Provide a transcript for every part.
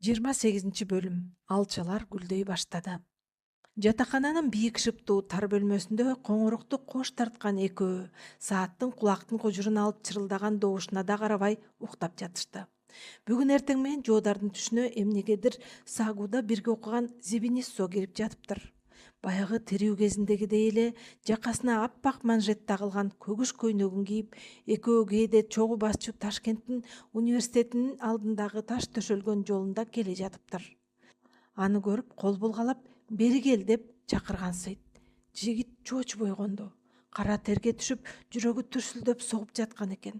28 бөлүм. Алчалар гүлдөй баштады. Жатакананын бийик шыптуу тар бөлмөсүндө коңурукту кош тарткан экөө сааттын кулактын кожурун алып чырылдаган добушуна да карабай уктап жатышты. Бүгүн эртең менен жоодардын түшүнө эмнегедир сагууда бирге окуган Зебинессо кирип жатыптыр. Баягы тирүү кезиндегидей эле жакасына аппак манжет тагылган көгүш көйнөгүн кийип, экөө кээде чогуу басчу Ташкенттин университетинин алдындагы таш төшөлгөн жолунда келе жатыптыр. Аны көрүп кол булгалап бери кел деп чакыргансыйт. Жигит чоочубой конду. Кара терге түшүп, жүрөгү дүрсүлдөп согуп жаткан экен.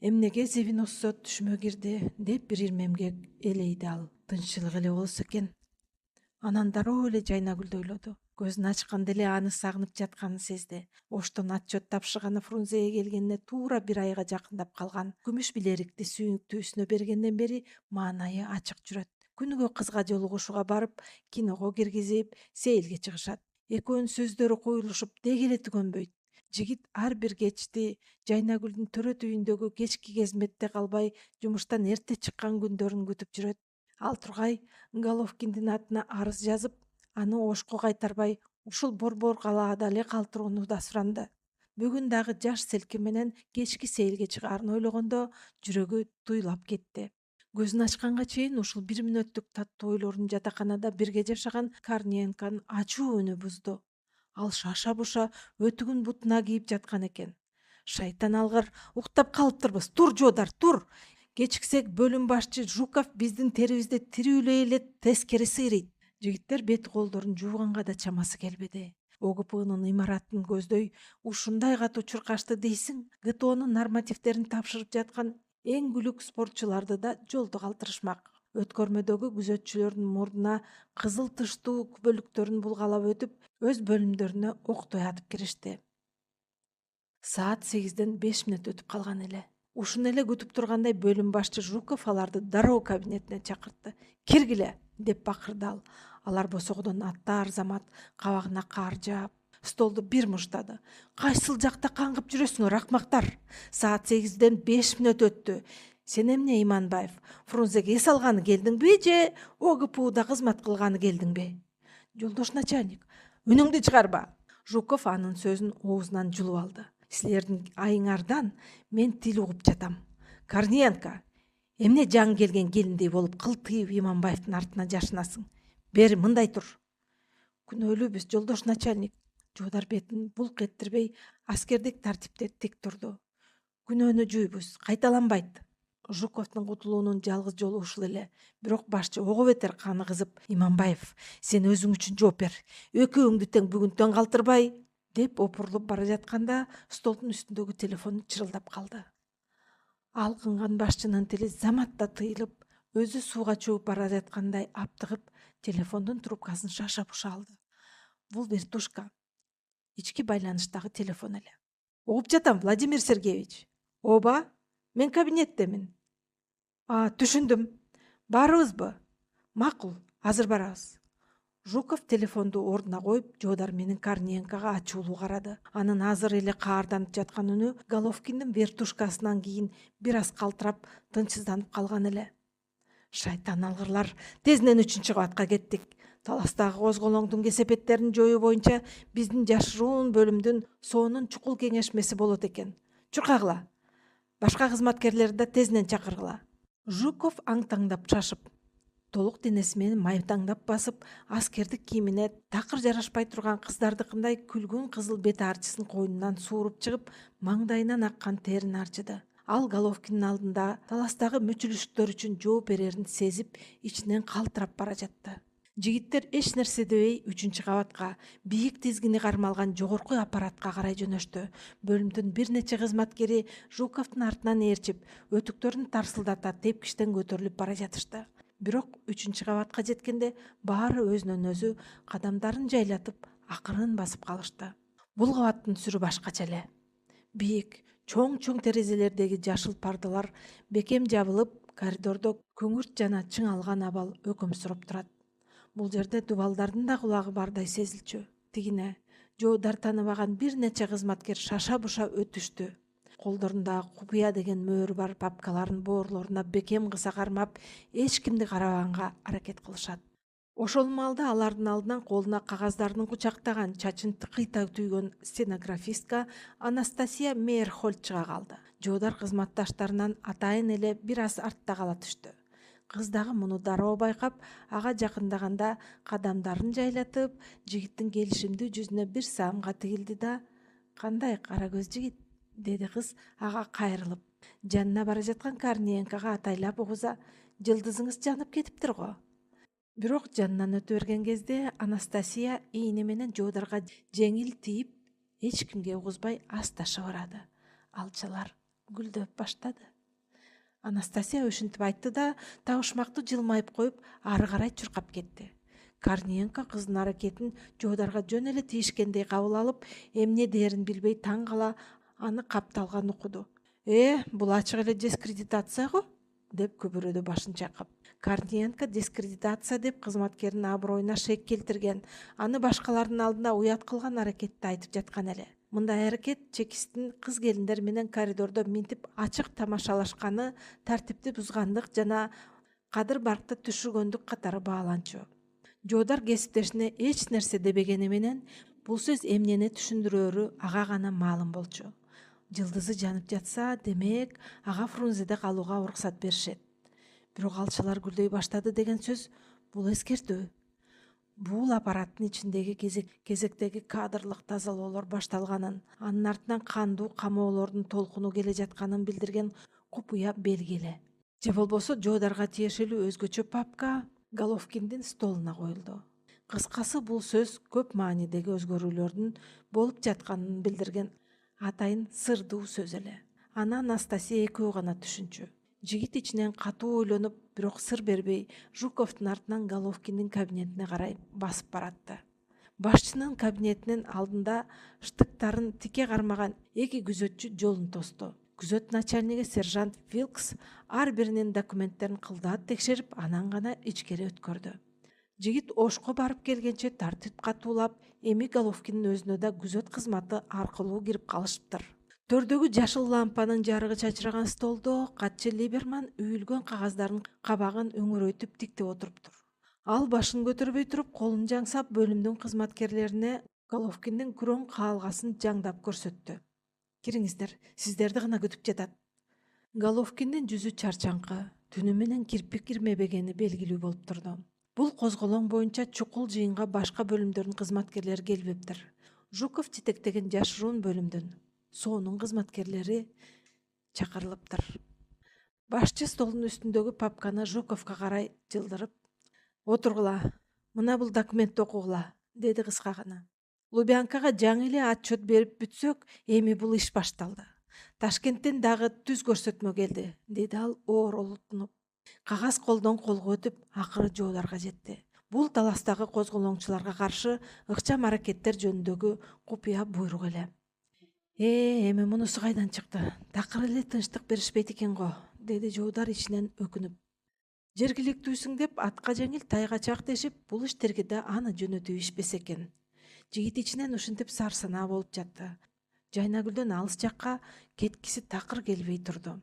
Эмнеге Зебинессо түшүмө кирди деп бир ирмемге элейди ал. Тынччылык эле болсо экен. Анан дароо эле Жайнагүлдү ойлоду. Көзүн ачканда эле аны сагынып жатканын сезди. Оштон отчет тапшырганы Фрунзеге келгенине туура бир айга жакындап калган. Күмүш билерикти сүйүктүүсүнө бергенден бери маанайы ачык жүрөт. Күнүгө кызга жолугушууга барып, киного киргизип, сейилге чыгышат. Экөөнүн сөздөрү куюлушуп, деги эле түгөнбөйт. Жигит ар бир кечти Жайнагүлдүн төрөт үйүндөгү кечки кезметте калбай, жумуштан эрте чыккан күндөрүн күтүп жүрөт. Ал тургай Головкиндин атына арыз жазып, аны Ошко кайтарбай, ушул борбор калаада эле калтырууну да суранды. Бүгүн дагы жаш селки менен кечки сейилге чыгаарын ойлогондо жүрөгү туйлап кетти. Көзүн ачканга чейин ушул 1 мүнөттүк таттуу ойлорун жатаканада бирге жашаган Корниенконун ачуу үнү бузду. Ал шаша буша өтүгүн бутуна кийип жаткан экен. Шайтан алгыр, уктап калыптырбыз. Тур жоодар, тур. Кечиксек бөлүм башчы Жуков биздин терибизди тирүүлөй эле тескери сыйрыйт. Жигиттер бет колдорун жууганга да чамасы келбеди. ОГПнын имаратын көздөй ушундай катуу чуркашты дейсиң, ГТОнун нормативдерин тапшырып жаткан эң бүлүк спортчуларды да жолдо калтырышмак. Өткөрмөдөгү күзөтчүлөрдүн мурдуна кызыл тыштуу күбөлүктөрүн булгалап өтүп, өз бөлүмдөрүнө октой атып киришти. Саат 8ден 5 мүнөт өтүп калган эле. Ушуну эле күтүп тургандай бөлүм башчы Жуков аларды дароо кабинетине чакыртты. «Киргиле!» деп бакырды ал. Алар босогодон аттар замат кабагына кар жаап, столду бир муштады. «Кайсыл жакта каңгып жүрөсүңөр, акмактар? Саат 8ден 5 мүнөт өттү. Сен эмне, Иманбаев, Фрунзеге эс алганы келдиңби же ОГПУда кызмат кылганы келдиңби?» «Жолдош начальник, үнүңдү чыгарба!» Жуков анын сөзүн оозунан жулуп алды. «Силердин айыңардан мен тил угуп жатам. Корниенко, эмне жаңы келген келиндей болуп кылтыйып Иманбаевдин артына жашынасың? Бери мындай тур». «Күнөөлүүбүз, жолдош начальник». Жоодар бетин булк эттирбей аскердик тартипте тик турду. «Күнөөнү жуйбуз, кайталанбайт». Жуковдун кутулуунун жалгыз жолу ушул эле. Бирок башчы ого бетер каны кызып: «Иманбаев, сен өзүң үчүн жооп бер. Экөөңдү тең бүгүнтөн калтырбай» деп опурулуп бара жатканда столдун үстүндөгү телефон чырылдап калды. Алкынган башчынын тили заматта тыйылып, өзү сууга чөгүп бара жаткандай аптыгып, телефондун трубкасын шаша буша алды. Бул вертушка. Ички байланыштагы телефон эле. «Угуп жатам, Владимир Сергеевич». «Ооба, мен кабинеттемин». Түшүндүм. Баарыбызбы? Макул, азыр барабыз». Жуков телефонду ордуна коюп, жоодар менен Корниенкого ачуулуу карады. Анын азыр эле каарданып жаткан үнү Головкиндин вертушкасынан кийин бир аз калтырап, тынчсызданып калган эле. «Шайтан алгырлар, тезинен 3-кабатка кеттик. Таластагы козголоңдун кесепеттерин жоюу боюнча биздин жашыруун бөлүмдүн соонун чукул кеңешмеси болот экен. Чуркагыла. Башка кызматкерлерди да тезинен чакыргыла». Жуков аңтаңдап шашып, толук денеси менен майтаңдап басып, аскердик кийимине такыр жарашпай турган кыздардыкындай күлгүн кызыл бет арчысын койнунан сууруп чыгып, маңдайынан аккан терин арчыды. Ал Головкиндин алдында таластагы мүчүлүштүктөр үчүн жооп берерин сезип, ичинен калтырап бара жатты. Жигиттер эч нерсе дебей 3-кабатка, бийик тизгини кармалган жогорку аппаратка карай жөнөштү. Бөлүмдүн бир нече кызматкери Жуковдун артынан ээрчип, өтүктөрүн тарсылдата тепкичтен көтөрүлүп бара жатышты. Бирок 3-кабатка жеткенде баары өзүнөн өзү кадамдарын жайлатып, акырын басып калышты. Бул кабаттын сүрү башкача эле. Бийик, чоң-чоң терезелердеги жашыл пардалар бекем жабылып, коридордо күңүрт жана чыңалган абал өкөмсүрөп турат. Бул жерде дубалдардын да кулагы бардай сезилчү. Тигине жоодар тааныбаган бир нече кызматкер шаша буша өтүштү. колдорунда купуя деген мөөрү бар папкаларын боорлоруна бекем кыса кармап, эч кимди карабаганга аракет кылышат. Ошол маалда алардын алдынан колуна кагаздарын кучактаган, чачын кыйта түйгөн стенографистка Анастасия Мейерхольд чыга калды. Жooдар кызматташтарынан атайын эле бир аз артта кала түштү. Кыз дагы муну дароо байкап, ага жакындаганда кадамдарын жайлатып, жигиттин келишимдүү жүзүнө бир саамга тигилди да: "Кандай кара көз жигит?" деди кыз ага кайрылып. Жанына бара жаткан Корниенкага атайлап угуза: "Жылдызыңыз жанып кетиптир го." Бирок жанынан өтө берген кезде Анастасия ийне менен Жooдарга жеңил тийип, эч кимге угузбай асташа барады. Алчалар гүлдөп баштады. Анастасия ушинтип айтты да, табышмактуу жылмайып коюп, ары карай чуркап кетти. Корниенко кыздын аракетин Жooдарга жөн эле тийишкендей кабыл алып, эмне дээрин билбей таң кала аны капталган укуду. Бул ачык эле дискредитация го?" деп күбүрөдү башын чайкап. Корниенко дискредитация деп кызматкердин аброюна шек келтирген, аны башкалардын алдында уят кылган аракетти айтып жаткан эле. Мындай аракет чекисттин кыз келиндер менен коридордо минтип ачык тамашалашканы, тартипти бузгандык жана кадыр баркты түшүргөндүк катары бааланчу. Жooдар кесиптешине эч нерсе дебегени менен бул сөз эмнени түшүндүрөөрү ага гана маалым болчу. Жылдызы жанып жатса, демек ага Фрунзеде калууга уруксат беришет. Бирок алчалар гүлдөй баштады деген сөз бул эскертүү. Бул аппараттын ичиндеги кезектеги кадрлык тазалоолор башталганын, анын артынан кандуу камоолордун толкуну келе жатканын билдирген купуя белгиле. Же болбосо Жooдарга тиешелүү өзгөчө папка Головкиндин столуна коюлду. Кыскасы, бул сөз көп маанидеги өзгөрүүлөрдүн болуп жатканын билдирген атайын сырдуу сөз эле. Аны Анастасия экөө гана түшүнчү. Жигит ичинен катуу ойлонуп, бирок сыр бербей, Жуковдун артынан Головкиндин кабинетине карай басып баратты. Башчынын кабинетинин алдында штыктарын тике кармаган эки күзөтчү жолун тосту. Күзөт начальниги сержант Вилкс ар биринин документтерин кылдаат текшерип, анан гана ичкери өткөрдү. Жигит ошко барып келгенче тартип катуулап, эми Головкиндин өзүнө да күзөт кызматы аркылуу кирип калышыптыр. Төрдөгү жашыл лампанын жарыгы чачыраган столдо катчы Либерман үйүлгөн кагаздардын кабагын өңүрөйтүп тиктеп отуруптур. Ал башын көтөрбөй туруп, колун жаңсап, бөлүмдүн кызматкерлерине Головкиндин күрөң каалгасын жаңдап көрсөттү. "Кириңиздер, сиздерди гана күтүп жатат." Головкиндин жүзү чарчаңкы, түнү менен кирпик кирмебегени белгилүү болуп турду. Бул козголоң боюнча чукул жыйынга башка бөлүмдөрдүн кызматкерлери келбептир. Жуков жетектеген жашыруун бөлүмдүн, соонун кызматкерлери чакырылыптыр. Башчы столдун үстүндөгү папканы Жуковго карай жылдырып: "Отургула, мына бул документти окугула", деди кыска гана. "Лубянкага жаңы эле отчет берип бүтсөк, эми бул иш башталды. Ташкенттен дагы түз көрсөтмө келди", деди ал ооролутунуп. Кагаз колдон колго өтүп, акыры Жooдарга жетти. Бул таластагы козголоңчуларга каршы ыкчам аракеттер жөнүндөгү купуя буйрук эле. Эми мунусу кайдан чыкты? Такыр эле тынчтык беришпейт экен го", деди Жooдар ичинен өкүнүп. Жергиликтүүсүң деп атка жеңил тайга чак дешип, бул иштерге да аны жөнөтүп ишпесе экен. Жигит ичинен ушинтип сарсанаа болуп жатты. Жайнагүлдөн алыс жакка кеткиси такыр келбей турду.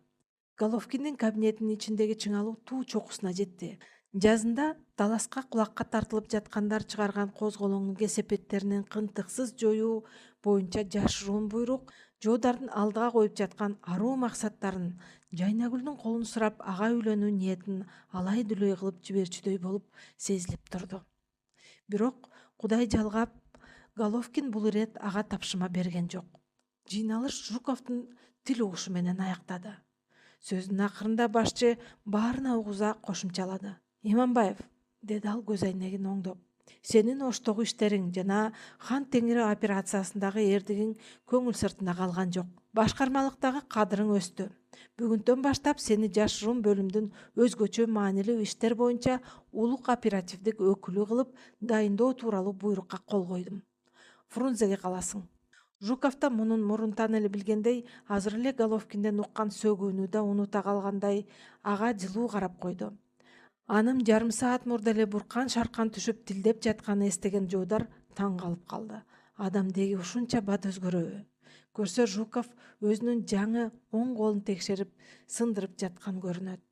Головкиндин кабинетинин ичиндеги чыңалуу туу чокусуна жетти. Жазында таласка кулакка тартылып жаткандар чыгарган козголоңдун кесепеттеринин кынтыксыз жоюу боюнча жашыруун буйрук, Жоодардын алдыга коюп жаткан аруу максаттарын, Жайнагүлдүн колун сурап ага үйлөнүү ниетин алай дүлөй кылып жиберчүдөй болуп сезилип турду. Бирок Кудай жалгап, Головкин бул ирет ага тапшырма берген жок. Жыйналыш Жуковдун тил угушу менен аяктады. Сөзүнүн акырында башчы баарына угуза кошумчалады. "Иманбаев", деди ал көз айнегин оңдоп, "сенин оштогу иштериң жана Хан Теңири операциясындагы эрдигиң көңүл сыртына калган жок. Башкармалыктагы кадырың өстү. Бүгүндөн баштап сени жашыруун бөлүмдүн өзгөчө маанилүү иштер боюнча улук оперативдик өкүлү кылып дайындоо тууралуу буйрукка кол койдум. Фрунзеге каласың." Жуков да мунун мурунтан эле билгендей, азыр эле Головкинден уккан сөгүүнү да унута калгандай, ага жылуу карап койду. Анын жарым саат мурда эле буркан шаркан түшүп тилдеп жатканын эстеген Жooдар таң калып калды. Адам деги ушунча бат өзгөрөбү? Көрсө Жуков өзүнүн жаңы оң колун текшерип сындырып жаткан көрүнөт.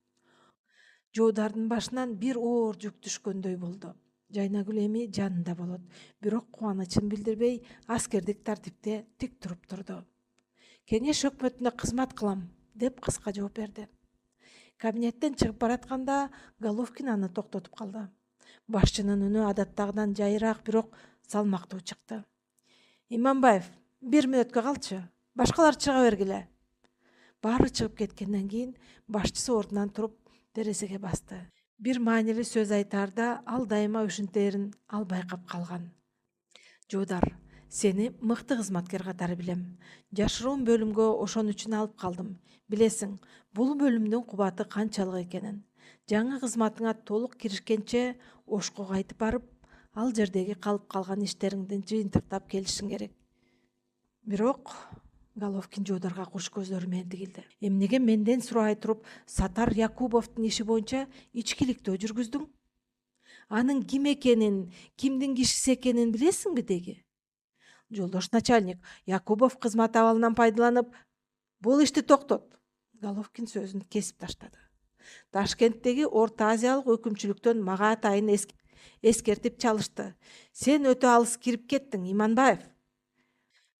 Жоодардын башынан бир оор жүк түшкөндөй болду. Жайнагүл эми жанында болот, бирок кубанычын билдирбей аскердик тартипте тик туруп турду. Кеңеш өкмөтүнө кызмат кылам, деп кыска жооп берди. Кабинеттен чыгып баратканда Головкин аны токтотуп калды. Башчынын үнү адаттагыдан жайыраак, бирок салмактуу чыкты. Иманбаев, 1 мүнөткө калчы, башкалар чыга бергиле. Баары чыгып кеткенден кийин башчысы ордунан туруп терезеге басты. Бир маанилүү сөз айтаарда ал дайыма ушинтерин ал байкап калган. Жуудар, сени мыкты кызматкер катары билем. Жашыруун бөлүмгө ошон үчүн алып калдым. Билесиң, бул бөлүмдүн кубаты канчалык экенин. Жаңы кызматыңа толук киришкенче Ошко кайтып барып, ал жердеги калып калган иштериңди жыйынтыктап келишиң керек. Бирок Головкин Жуударга куш көздөр менен тигилди. Эмнеге менден сурабай туруп, Сатар Якубовдун иши боюнча ичкиликтөө жүргүздүң? Анын ким экенин, кимдин кишиси экенин билесиңби деги? Жолдош начальник, Якубов кызмат абалынан пайдаланып, бул ишти токтот. Головкин сөзүн кесип таштады. Ташкенттеги Орто Азиялык өкүмчүлүктөн мага атайын эскертип чалышты. Сен өтө алыс кирип кеттиң, Иманбаев.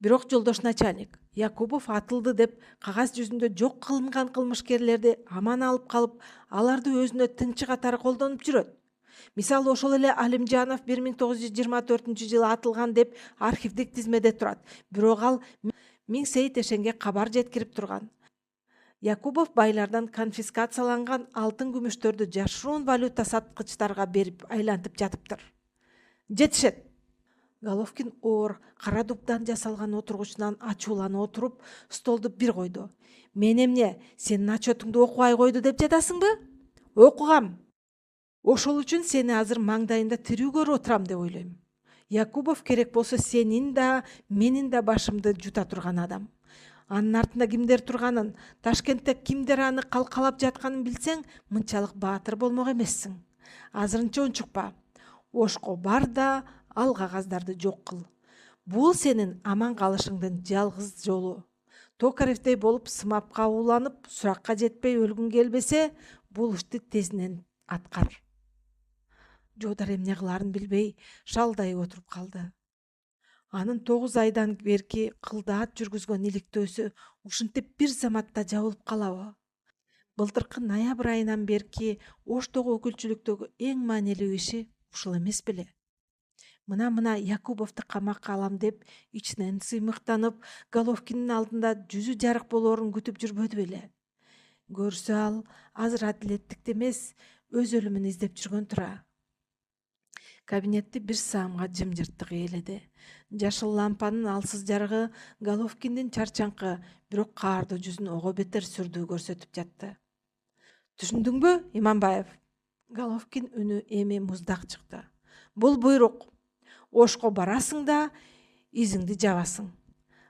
Бирок жолдош начальник, Якубов атылды деп кагаз жүзүндө жок кылынган кылмышкерлерди аман алып калып, аларды өзүнө тыңчы катары колдонуп жүрөт. Мисалы, ошол эле Алимжанов 1924-жылы атылган деп архивдик тизмеде турат. Бирок ал Миңсейит Эшенге кабар жеткирип турган. Якубов байлардан конфискацияланган алтын күмүштөрдү жашыруун валюта саткычтарга берип айлантып жатыптыр. Жетишет. Головкин оор кара дубдан жасалган отургучунан ачууланып отуруп, столду бир койду. Мен эмне, сенин отчетуңду окубай койду деп жатасыңбы? Окугам. Ошол үчүн сени азыр маңдайында тирүү көрүп отурам деп ойлойм. Якубов керек болсо сенин да, менин да башымды жута турган адам. Анын артында кимдер турганын, Ташкентте кимдер аны калкалап жатканын билсең, мынчалык баатыр болмок эмессиң. Азырынча унчукпа. Ошко бар да ал кагаздарды жок кыл. Бул сенин аман калышыңдын жалгыз жолу. Токаревдей болуп сымапка ууланып, суракка жетпей өлгүң келбесе, бул ишти тезинен аткар. Жуудар эмне кылаарын билбей шалдайып отуруп калды. Анын 9 айдан берки кылдаат жүргүзгөн иликтөөсү ушинтип бир заматта жабылып калабы? Былтыркы ноябрь айынан берки Оштогу өкүлчүлүктөгү эң маанилүү иши ушул эмес беле? Мына Якубовду камакка алам деп ичинен сыймыктанып, Головкиндин алдында жүзү жарык болоорун күтүп жүрбөдү беле? Көрсө ал азыр адилеттикти эмес, өз өлүмүн издеп жүргөн тура. Кабинетти бир саамга жымжырттык ээледи. Жашыл лампанын алсыз жарыгы Головкиндин чарчаңкы, бирок каардуу жүзүн ого бетер сүрдүү көрсөтүп жатты. Түшүндүңбү, Иманбаев? Головкин үнү эми муздак чыкты. Бул буйрук. Ошко барасың да изиңди жабасың.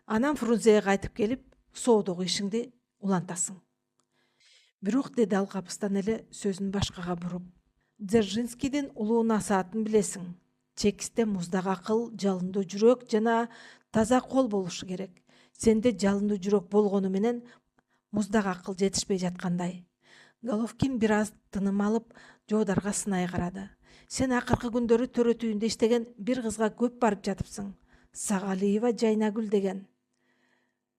Анан Фрунзеге кайтып келип, соодогу ишиңди улантасың. Бирок деди ал капыстан эле сөзүн башкага буруп. Дзержинскийдин улуу насаатын билесиң. Чекисте муздак акыл, жалындуу жүрөк жана таза кол болушу керек. Сенде жалындуу жүрөк болгону менен муздак акыл жетишпей жаткандай. Головкин бир аз тыным алып, Жуударга сынай карады. Сен акыркы күндөрү төрөт үйүндө иштеген бир кызга көп барып жатыпсың. Сагалиева Жайнагүл деген.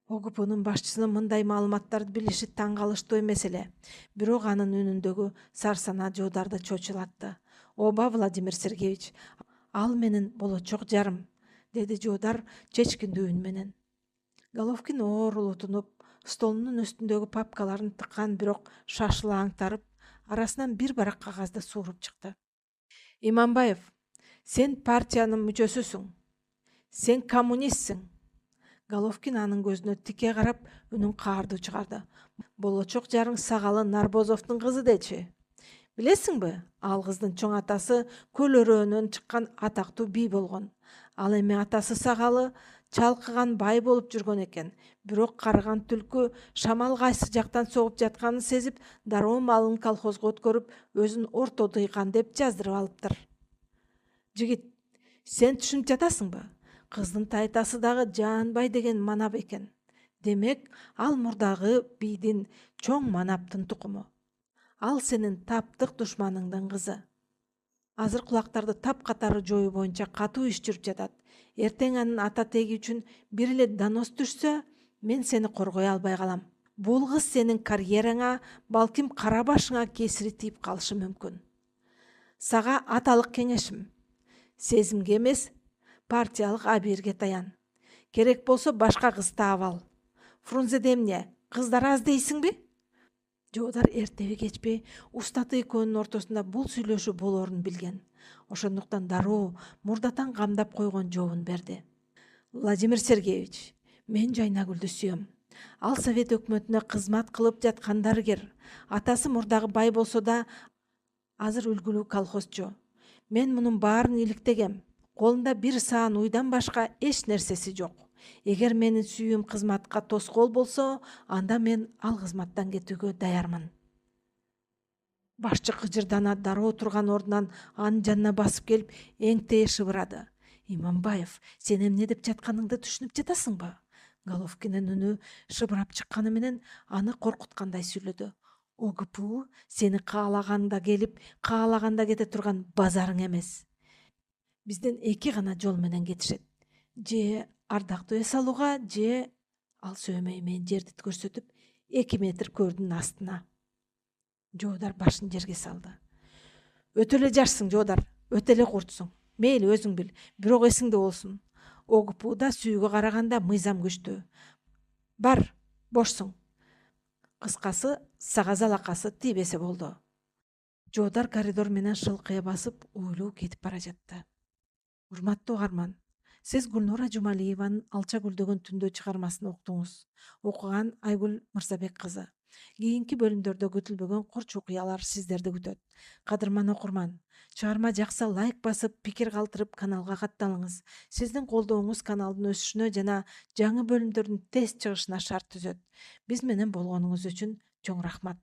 ОГПнын башчысынын мындай маалыматтарды билиши таң калыштуу эмес эле. Бирок анын үнүндөгү сарсанаа Жуударды чочулатты. Оба, Владимир Сергеевич, ал менин болочок жарым, деди Жуудар чечкиндүү үн менен. Головкин оор улутунуп, столунун үстүндөгү папкаларын тыккан, бирок шашыла аңтарып, арасынан бир барак кагазды сууруп чыкты. Иманбаев, сен партиянын мүчөсүсүң. Сен коммунистсиң. Головкин анын көзүнө тике карап, үнүн каардуу чыгарды. Болочок жарың Сагалы Нарбозовдун кызы дечи. Билесиңби, ал кыздын чоң атасы Көл өрөөнөн чыккан атактуу бий болгон. Ал эми атасы Сагалы чалкыган бай болуп жүргөн экен. Бирок карыган түлкү шамал кайсы жактан согуп жатканын сезип, дароо малын колхозго өткөрүп, өзүн орто дыйкан деп жаздырып алыптыр. Жигит, сен түшүнүп жатасыңбы? Кыздын тайтасы дагы Жаанбай деген манап экен. Демек, ал мурдагы бийдин чоң манаптын тукуму. Ал сенин таптык душманыңдын кызы. Азыр кулактарды тапкатары жоюу боюнча катуу иш жүрүп жатат. Эртең анын ата теги үчүн бир эле донос түшсө, мен сени коргой албай калам. Бул кыз сенин карьераңа, балким кара башыңа кесири тийип калышы мүмкүн. Сага аталык кеңешим: сезимге эмес, партиялык абийирге таян. Керек болсо башка кыз таап ал. Фрунзеде эмне, кыздар аз дейсиңби? Жоодар эртеби кечпи устаты экөөнүн ортосунда бул сүйлөшүү болоорун билген. Ошондуктан дароо мурдатан камдап койгон жообун берди. Владимир Сергеевич, мен Жайнагүлдү сүйөм. Ал Совет өкмөтүнө кызмат кылып жаткан дарыгер. Атасы мурдагы бай болсо да азыр үлгүлүү колхозчу. Мен мунун баарын иликтегем. Колунда бир саан уйдан башка эч нерсеси жок. Эгер менин сүйүүм кызматка тоскоол болсо, анда мен ал кызматтан кетүүгө даярмын. Башчы кыжырдана дароо турган ордунан анын жанына басып келип, эңтее шыбырады. Иманбаев, сен эмне деп жатканыңды түшүнүп жатасыңбы? Головкинин үнү шыбырап чыкканы менен аны коркуткандай сүйлөдү. ОГПУ сени каалаганда келип, каалаганда кете турган базарың эмес. Бизден эки гана жол менен кетишет. Же ардактуу эс алууга, же ал сөймөй менен жерди көрсөтүп 2 метр көрдүн астына. Жоодар башын жерге салды. Өтө эле жашсың, Жоодар, өтө эле куртсуң. Мейли өзүң бил, бирок эсиңде болсун. ОГПУда сүйүүгө караганда мыйзам күчтүү. Бар, бошсуң. Кыскасы, сага залакасы тийбесе болду. Жоодар коридор менен шылкыя басып, ойлуу кетип бара жатты. Урматтуу угарман, сиз Гүлнура Жумалиеванын Алча гүлдөгөн түндө чыгармасын уктуңуз. Окуган Айгүл Мырзабек кызы. Кийинки бөлүмдөрдө күтүлбөгөн курч окуялар сиздерди күтөт. Кадырман окурман, чыгарма жакса лайк басып, пикир калтырып каналга катталыңыз. Сиздин колдооңуз каналдын өсүшүнө жана жаңы бөлүмдөрдүн тез чыгышына шарт түзөт. Биз менен болгонуңуз үчүн чоң рахмат.